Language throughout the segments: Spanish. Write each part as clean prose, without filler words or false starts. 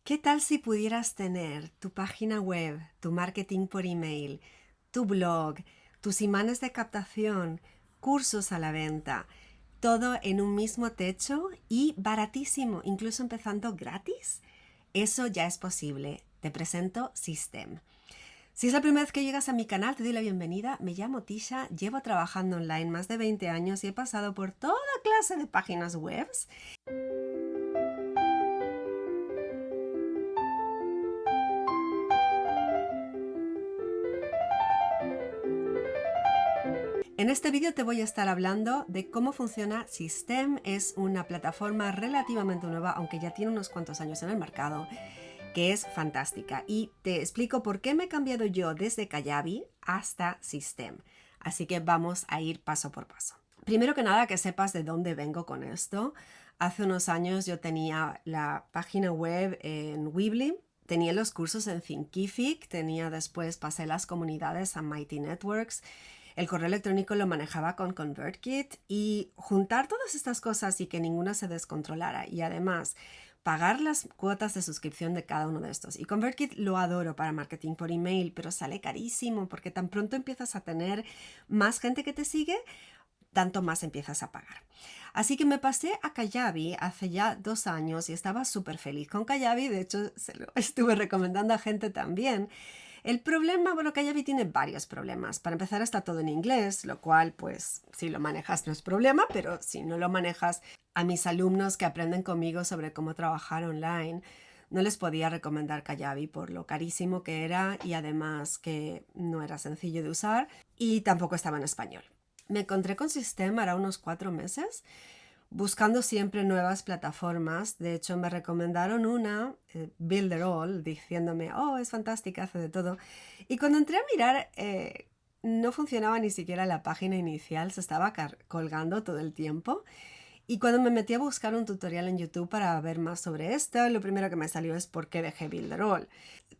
¿Qué tal si pudieras tener tu página web, tu marketing por email, tu blog, tus imanes de captación, cursos a la venta, todo en un mismo techo y baratísimo, incluso empezando gratis? Eso ya es posible. Te presento System. Si es la primera vez que llegas a mi canal, te doy la bienvenida. Me llamo Tisha, llevo trabajando online más de 20 años y he pasado por toda clase de páginas web. En este vídeo te voy a estar hablando de cómo funciona System. Es una plataforma relativamente nueva, aunque ya tiene unos cuantos años en el mercado, que es fantástica. Y te explico por qué me he cambiado yo desde Kajabi hasta System. Así que vamos a ir paso por paso. Primero que nada, que sepas de dónde vengo con esto. Hace unos años yo tenía la página web en Weebly, tenía los cursos en Thinkific, pasé las comunidades a Mighty Networks. El correo electrónico lo manejaba con ConvertKit y juntar todas estas cosas y que ninguna se descontrolara y además pagar las cuotas de suscripción de cada uno de estos. Y ConvertKit lo adoro para marketing por email, pero sale carísimo porque tan pronto empiezas a tener más gente que te sigue, tanto más empiezas a pagar. Así que me pasé a Kajabi hace ya 2 años y estaba súper feliz con Kajabi. De hecho, se lo estuve recomendando a gente también. El problema, bueno, Kajabi tiene varios problemas. Para empezar, está todo en inglés, lo cual, pues, si lo manejas no es problema, pero si no lo manejas, a mis alumnos que aprenden conmigo sobre cómo trabajar online, no les podía recomendar Kajabi por lo carísimo que era y además que no era sencillo de usar y tampoco estaba en español. Me encontré con System hará unos 4 meses buscando siempre nuevas plataformas. De hecho, me recomendaron una, Builderall, diciéndome, oh, es fantástica, hace de todo. Y cuando entré a mirar, no funcionaba ni siquiera la página inicial, se estaba colgando todo el tiempo. Y cuando me metí a buscar un tutorial en YouTube para ver más sobre esto, lo primero que me salió es por qué dejé Builderall.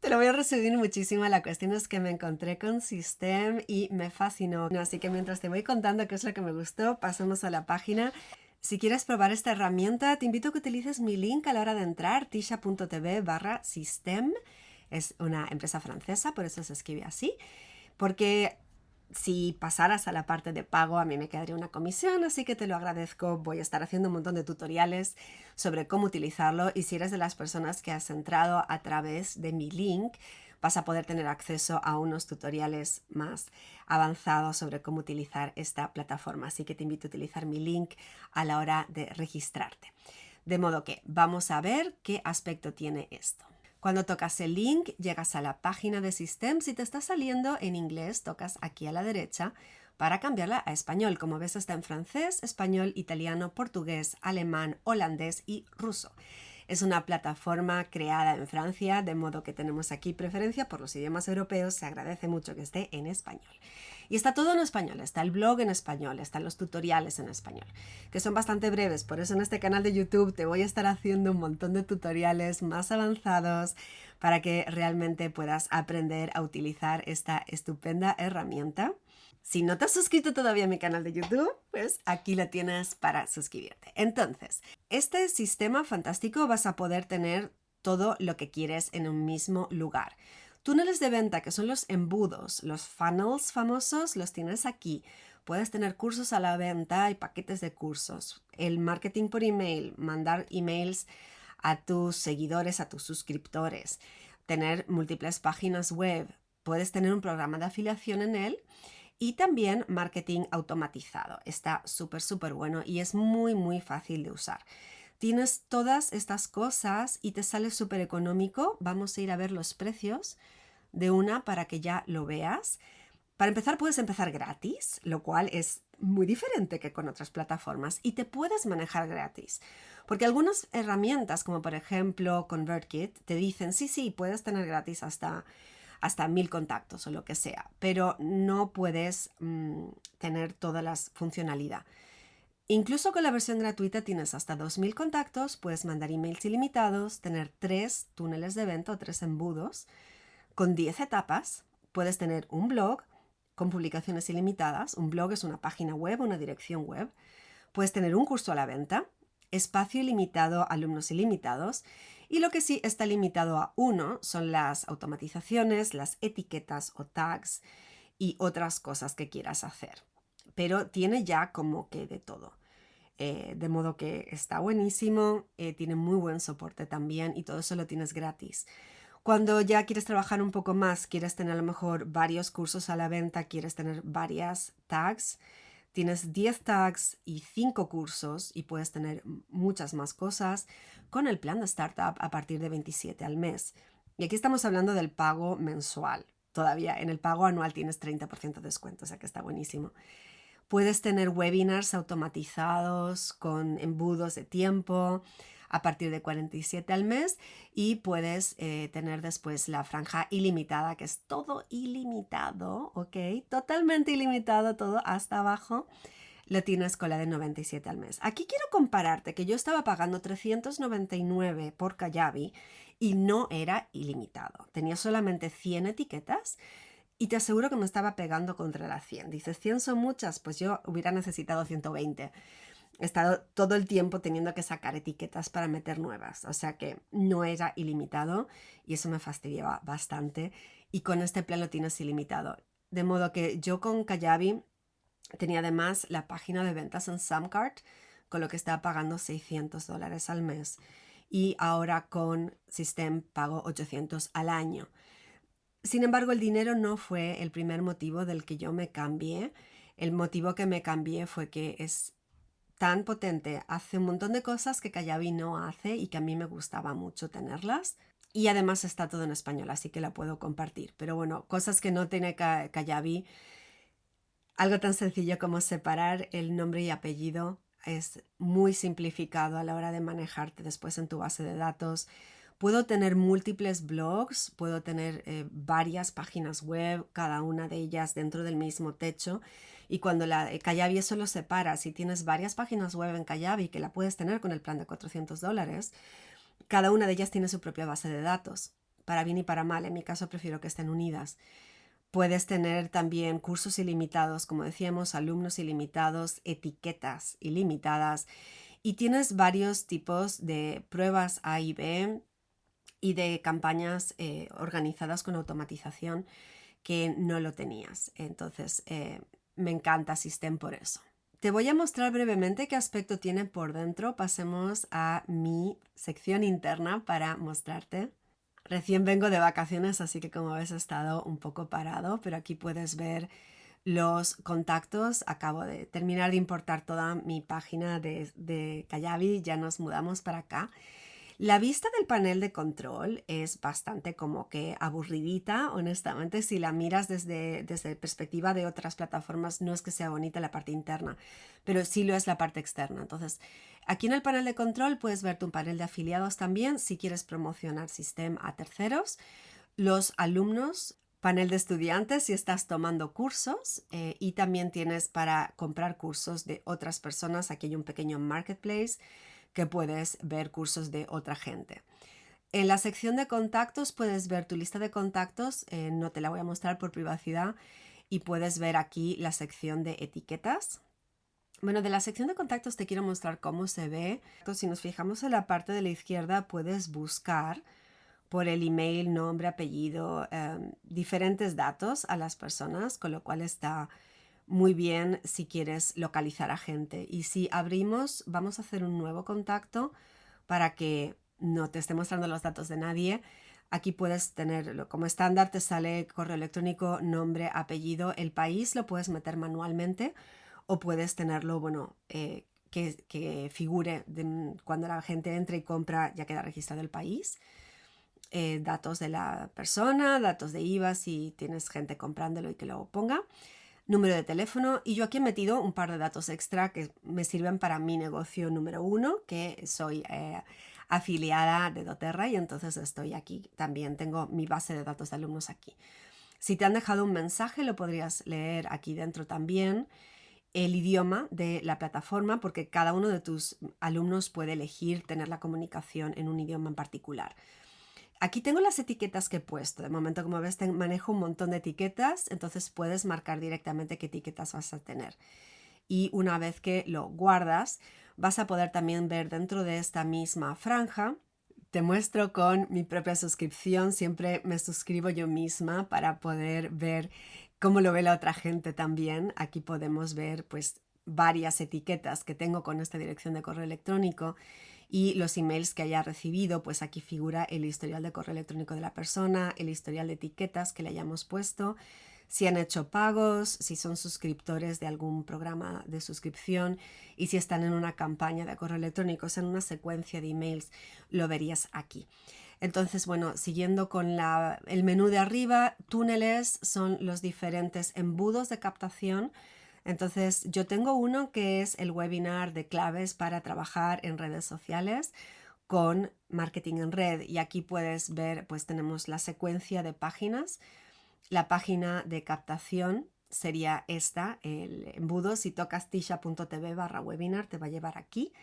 Te lo voy a resumir muchísimo. La cuestión es que me encontré con System y me fascinó. Así que mientras te voy contando qué es lo que me gustó, pasemos a la página. Si quieres probar esta herramienta, te invito a que utilices mi link a la hora de entrar, tisha.tv/system. Es una empresa francesa, por eso se escribe así. Porque si pasaras a la parte de pago, a mí me quedaría una comisión, así que te lo agradezco. Voy a estar haciendo un montón de tutoriales sobre cómo utilizarlo y si eres de las personas que has entrado a través de mi link, vas a poder tener acceso a unos tutoriales más avanzados sobre cómo utilizar esta plataforma. Así que te invito a utilizar mi link a la hora de registrarte. De modo que vamos a ver qué aspecto tiene esto. Cuando tocas el link, llegas a la página de System. Si te está saliendo en inglés, tocas aquí a la derecha para cambiarla a español. Como ves, está en francés, español, italiano, portugués, alemán, holandés y ruso. Es una plataforma creada en Francia, de modo que tenemos aquí preferencia por los idiomas europeos. Se agradece mucho que esté en español. Y está todo en español, está el blog en español, están los tutoriales en español, que son bastante breves. Por eso en este canal de YouTube te voy a estar haciendo un montón de tutoriales más avanzados para que realmente puedas aprender a utilizar esta estupenda herramienta. Si no te has suscrito todavía a mi canal de YouTube, pues aquí lo tienes para suscribirte. Entonces, este sistema fantástico vas a poder tener todo lo que quieres en un mismo lugar. Túneles de venta, que son los embudos, los funnels famosos, los tienes aquí. Puedes tener cursos a la venta y paquetes de cursos. El marketing por email, mandar emails a tus seguidores, a tus suscriptores. Tener múltiples páginas web. Puedes tener un programa de afiliación en él. Y también marketing automatizado. Está súper bueno y es muy fácil de usar. Tienes todas estas cosas y te sale súper económico. Vamos a ir a ver los precios de una para que ya lo veas. Para empezar, puedes empezar gratis, lo cual es muy diferente que con otras plataformas y te puedes manejar gratis. Porque algunas herramientas, como por ejemplo ConvertKit, te dicen, sí, puedes tener gratis hasta 1000 contactos o lo que sea, pero no puedes tener todas las funcionalidades. Incluso con la versión gratuita tienes hasta 2000 contactos, puedes mandar emails ilimitados, tener 3 túneles de venta o 3 embudos con 10 etapas, puedes tener un blog con publicaciones ilimitadas. Un blog es una página web, una dirección web. Puedes tener un curso a la venta, espacio ilimitado, alumnos ilimitados Y lo que sí está limitado a uno son las automatizaciones, las etiquetas o tags y otras cosas que quieras hacer. Pero tiene ya como que de todo. De modo que está buenísimo, tiene muy buen soporte también y todo eso lo tienes gratis. Cuando ya quieres trabajar un poco más, quieres tener a lo mejor varios cursos a la venta, quieres tener varias tags, tienes 10 tags y 5 cursos y puedes tener muchas más cosas con el plan de startup a partir de 27 al mes. Y aquí estamos hablando del pago mensual. Todavía en el pago anual tienes 30% de descuento, o sea que está buenísimo. Puedes tener webinars automatizados con embudos de tiempo a partir de 47 al mes y puedes tener después la franja ilimitada, que es todo ilimitado, ¿ok? Totalmente ilimitado todo hasta abajo. Lo tienes con la de 97 al mes. Aquí quiero compararte que yo estaba pagando 399 por Kajabi y no era ilimitado. Tenía solamente 100 etiquetas y te aseguro que me estaba pegando contra las 100. Dices, 100 son muchas, pues yo hubiera necesitado 120. He estado todo el tiempo teniendo que sacar etiquetas para meter nuevas, o sea que no era ilimitado y eso me fastidiaba bastante. Y con este plan lo tienes ilimitado. De modo que yo con Kajabi tenía además la página de ventas en Samcart, con lo que estaba pagando $600 al mes. Y ahora con System pago 800 al año. Sin embargo, el dinero no fue el primer motivo del que yo me cambié. El motivo que me cambié fue que es tan potente, hace un montón de cosas que Kajabi no hace y que a mí me gustaba mucho tenerlas. Y además está todo en español, así que la puedo compartir. Pero bueno, cosas que no tiene Kajabi, algo tan sencillo como separar el nombre y apellido es muy simplificado a la hora de manejarte después en tu base de datos. Puedo tener múltiples blogs, puedo tener varias páginas web, cada una de ellas dentro del mismo techo. Y cuando Kajabi eso lo separa, si tienes varias páginas web en Kajabi, que la puedes tener con el plan de $400, cada una de ellas tiene su propia base de datos, para bien y para mal. En mi caso prefiero que estén unidas. Puedes tener también cursos ilimitados, como decíamos, alumnos ilimitados, etiquetas ilimitadas y tienes varios tipos de pruebas A y B y de campañas organizadas con automatización que no lo tenías. Entonces, me encanta System por eso. Te voy a mostrar brevemente qué aspecto tiene por dentro. Pasemos a mi sección interna para mostrarte. Recién vengo de vacaciones, así que como ves he estado un poco parado, pero aquí puedes ver los contactos. Acabo de terminar de importar toda mi página de Kajabi, ya nos mudamos para acá. La vista del panel de control es bastante como que aburridita, honestamente. Si la miras desde perspectiva de otras plataformas, no es que sea bonita la parte interna, pero sí lo es la parte externa. Entonces, aquí en el panel de control puedes ver tu panel de afiliados también si quieres promocionar System a terceros, los alumnos, panel de estudiantes si estás tomando cursos y también tienes para comprar cursos de otras personas. Aquí hay un pequeño marketplace que puedes ver cursos de otra gente. En la sección de contactos puedes ver tu lista de contactos, no te la voy a mostrar por privacidad, y puedes ver aquí la sección de etiquetas. Bueno, de la sección de contactos te quiero mostrar cómo se ve. Si nos fijamos en la parte de la izquierda, puedes buscar por el email, nombre, apellido, diferentes datos a las personas, con lo cual está muy bien si quieres localizar a gente. Y si abrimos, vamos a hacer un nuevo contacto para que no te esté mostrando los datos de nadie. Aquí puedes tenerlo como estándar, te sale correo electrónico, nombre, apellido, el país lo puedes meter manualmente o puedes tenerlo, bueno, que figure cuando la gente entra y compra, ya queda registrado el país. Datos de la persona, datos de IVA si tienes gente comprándolo y que lo ponga, número de teléfono, y yo aquí he metido un par de datos extra que me sirven para mi negocio número 1, que soy afiliada de doTERRA y entonces estoy aquí, también tengo mi base de datos de alumnos aquí. Si te han dejado un mensaje lo podrías leer aquí dentro también, el idioma de la plataforma, porque cada uno de tus alumnos puede elegir tener la comunicación en un idioma en particular. Aquí tengo las etiquetas que he puesto. De momento, como ves, manejo un montón de etiquetas, entonces puedes marcar directamente qué etiquetas vas a tener. Y una vez que lo guardas, vas a poder también ver dentro de esta misma franja te muestro con mi propia suscripción. Siempre me suscribo yo misma para poder ver cómo lo ve la otra gente también. Aquí podemos ver pues varias etiquetas que tengo con esta dirección de correo electrónico y los emails que haya recibido. Pues aquí figura el historial de correo electrónico de la persona, el historial de etiquetas que le hayamos puesto, si han hecho pagos, si son suscriptores de algún programa de suscripción y si están en una campaña de correo electrónico, o sea, en una secuencia de emails, lo verías aquí. Entonces, bueno, siguiendo con el menú de arriba, túneles son los diferentes embudos de captación. Entonces, yo tengo uno que es el webinar de claves para trabajar en redes sociales con marketing en red, y aquí puedes ver, pues tenemos la secuencia de páginas. La página de captación sería esta, el embudo. Si tocas tisha.tv/webinar te va a llevar aquí,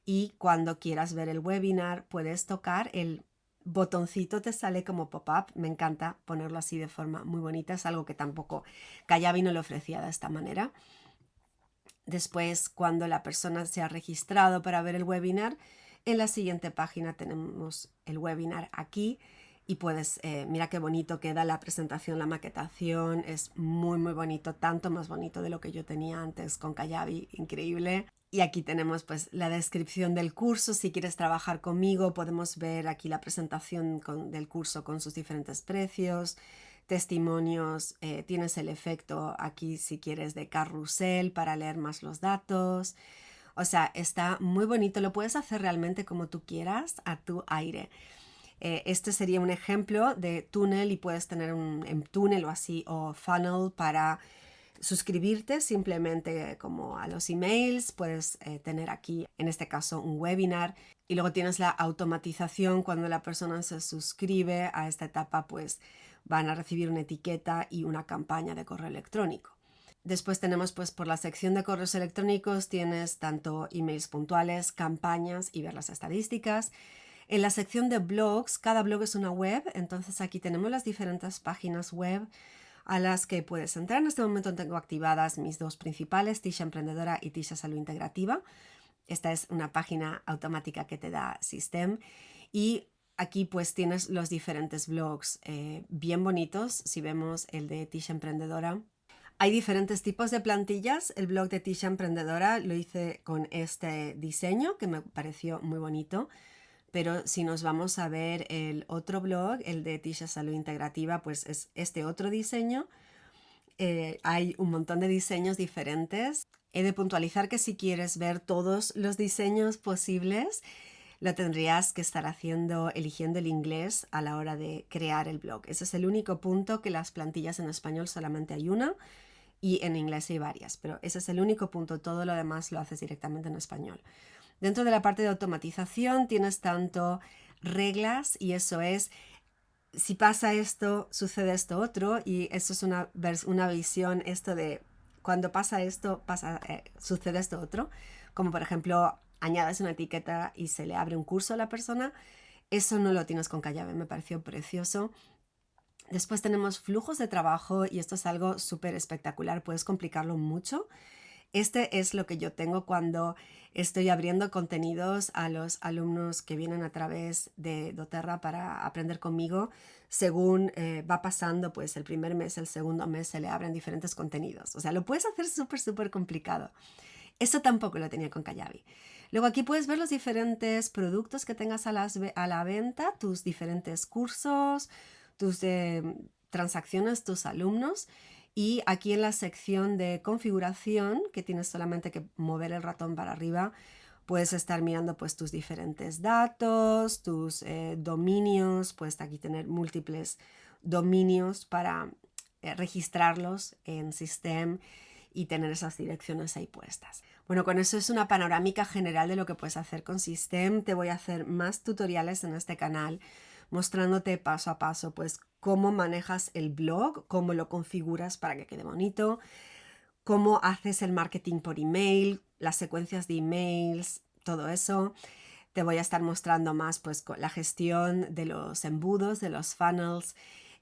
y cuando quieras ver el webinar puedes tocar el botoncito, te sale como pop-up. Me encanta ponerlo así de forma muy bonita, es algo que tampoco Kajabi no lo ofrecía de esta manera. Después, cuando la persona se ha registrado para ver el webinar, en la siguiente página tenemos el webinar aquí y puedes, mira qué bonito queda la presentación, la maquetación, es muy muy bonito, tanto más bonito de lo que yo tenía antes con Kajabi, increíble. Y aquí tenemos pues la descripción del curso. Si quieres trabajar conmigo, podemos ver aquí la presentación del curso con sus diferentes precios, testimonios, tienes el efecto aquí si quieres de carrusel para leer más los datos. O sea, está muy bonito, lo puedes hacer realmente como tú quieras, a tu aire. Este sería un ejemplo de túnel, y puedes tener un túnel o así, o funnel para suscribirte simplemente como a los emails. Puedes tener aquí, en este caso, un webinar, y luego tienes la automatización. Cuando la persona se suscribe a esta etapa, pues van a recibir una etiqueta y una campaña de correo electrónico. Después tenemos, pues por la sección de correos electrónicos tienes tanto emails puntuales, campañas y ver las estadísticas. En la sección de blogs, cada blog es una web, entonces aquí tenemos las diferentes páginas web a las que puedes entrar. En este momento tengo activadas mis dos principales, Tisha Emprendedora y Tisha Salud Integrativa. Esta es una página automática que te da System, y aquí pues tienes los diferentes blogs bien bonitos. Si vemos el de Tisha Emprendedora, hay diferentes tipos de plantillas. El blog de Tisha Emprendedora lo hice con este diseño que me pareció muy bonito, pero si nos vamos a ver el otro blog, el de Tisha Salud Integrativa, pues es este otro diseño. Hay un montón de diseños diferentes. He de puntualizar que si quieres ver todos los diseños posibles, lo tendrías que estar eligiendo el inglés a la hora de crear el blog. Ese es el único punto, que las plantillas en español solamente hay una y en inglés hay varias, pero ese es el único punto. Todo lo demás lo haces directamente en español. Dentro de la parte de automatización tienes tanto reglas, y eso es, si pasa esto, sucede esto otro, y eso es una visión, esto de cuando pasa esto, sucede esto otro, como por ejemplo, añades una etiqueta y se le abre un curso a la persona. Eso no lo tienes con Kajabi, me pareció precioso. Después tenemos flujos de trabajo, y esto es algo súper espectacular, puedes complicarlo mucho. Este es lo que yo tengo cuando estoy abriendo contenidos a los alumnos que vienen a través de doTERRA para aprender conmigo. Según va pasando pues el primer mes, el segundo mes, se le abren diferentes contenidos. O sea, lo puedes hacer súper complicado. Eso tampoco lo tenía con Kajabi. Luego aquí puedes ver los diferentes productos que tengas a la venta, tus diferentes cursos, tus transacciones, tus alumnos. Y aquí en la sección de configuración, que tienes solamente que mover el ratón para arriba, puedes estar mirando pues tus diferentes datos, tus dominios. Puedes aquí tener múltiples dominios para registrarlos en System y tener esas direcciones ahí puestas. Bueno, con eso es una panorámica general de lo que puedes hacer con System. Te voy a hacer más tutoriales en este canal mostrándote paso a paso pues cómo manejas el blog, cómo lo configuras para que quede bonito, cómo haces el marketing por email, las secuencias de emails, todo eso. Te voy a estar mostrando más pues la gestión de los embudos, de los funnels,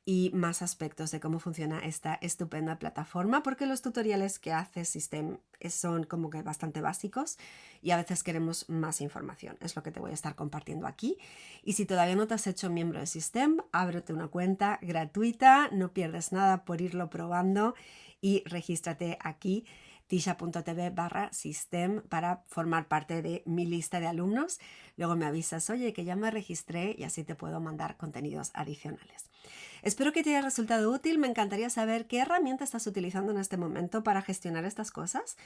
y más aspectos de cómo funciona esta estupenda plataforma, porque los tutoriales que hace System son como que bastante básicos y a veces queremos más información. Es lo que te voy a estar compartiendo aquí. Y si todavía no te has hecho miembro de System, ábrete una cuenta gratuita, no pierdes nada por irlo probando y regístrate aquí tisha.tv/system para formar parte de mi lista de alumnos. Luego me avisas, oye, que ya me registré y así te puedo mandar contenidos adicionales. Espero que te haya resultado útil. Me encantaría saber qué herramienta estás utilizando en este momento para gestionar estas cosas.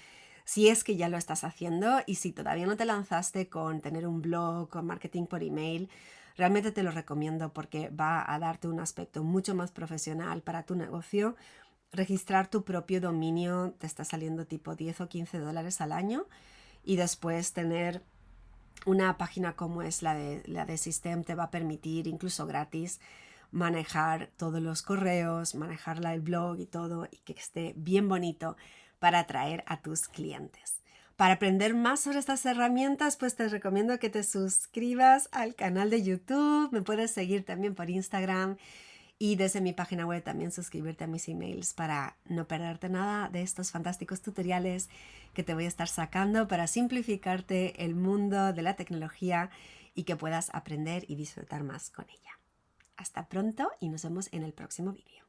Si es que ya lo estás haciendo y si todavía no te lanzaste con tener un blog o marketing por email, realmente te lo recomiendo porque va a darte un aspecto mucho más profesional para tu negocio. Registrar tu propio dominio te está saliendo tipo 10 o 15 dólares al año y después tener una página como es la de System te va a permitir, incluso gratis, manejar todos los correos, manejar el blog y todo, y que esté bien bonito para atraer a tus clientes. Para aprender más sobre estas herramientas, pues te recomiendo que te suscribas al canal de YouTube. Me puedes seguir también por Instagram y desde mi página web también suscribirte a mis emails para no perderte nada de estos fantásticos tutoriales que te voy a estar sacando para simplificarte el mundo de la tecnología y que puedas aprender y disfrutar más con ella. Hasta pronto y nos vemos en el próximo vídeo.